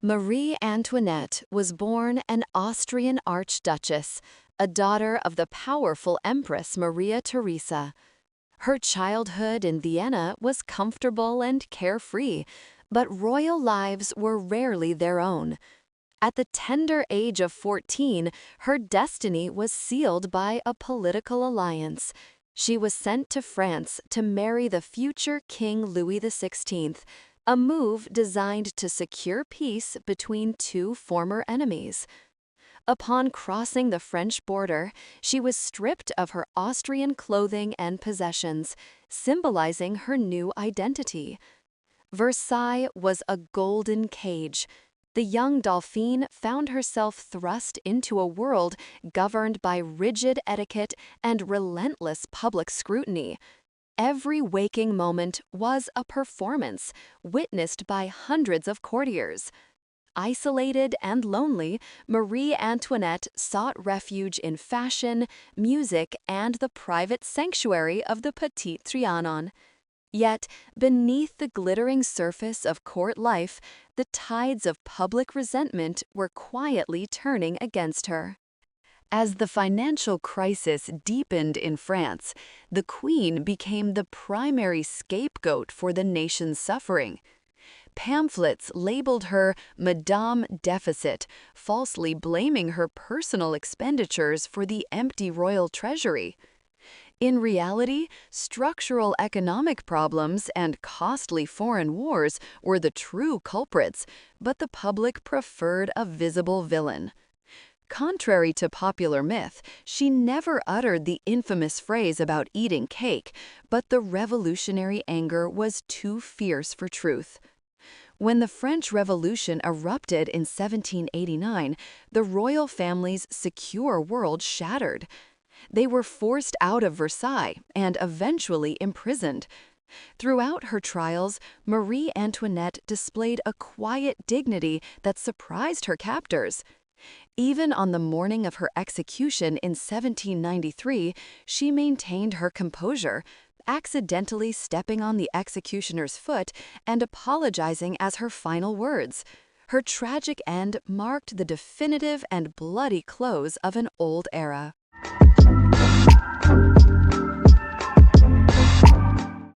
Marie Antoinette was born an Austrian archduchess, a daughter of the powerful Empress Maria Theresa. Her childhood in Vienna was comfortable and carefree, but royal lives were rarely their own. At the tender age of 14, her destiny was sealed by a political alliance. She was sent to France to marry the future King Louis XVI, a move designed to secure peace between two former enemies. Upon crossing the French border, she was stripped of her Austrian clothing and possessions, symbolizing her new identity. Versailles was a golden cage. The young Dauphine found herself thrust into a world governed by rigid etiquette and relentless public scrutiny. Every waking moment was a performance, witnessed by hundreds of courtiers. Isolated and lonely, Marie Antoinette sought refuge in fashion, music, and the private sanctuary of the Petit Trianon. Yet, beneath the glittering surface of court life, the tides of public resentment were quietly turning against her. As the financial crisis deepened in France, the Queen became the primary scapegoat for the nation's suffering. Pamphlets labeled her Madame Deficit, falsely blaming her personal expenditures for the empty royal treasury. In reality, structural economic problems and costly foreign wars were the true culprits, but the public preferred a visible villain. Contrary to popular myth, she never uttered the infamous phrase about eating cake, but the revolutionary anger was too fierce for truth. When the French Revolution erupted in 1789, the royal family's secure world shattered. They were forced out of Versailles and eventually imprisoned. Throughout her trials, Marie Antoinette displayed a quiet dignity that surprised her captors. Even on the morning of her execution in 1793, she maintained her composure, accidentally stepping on the executioner's foot and apologizing as her final words. Her tragic end marked the definitive and bloody close of an old era.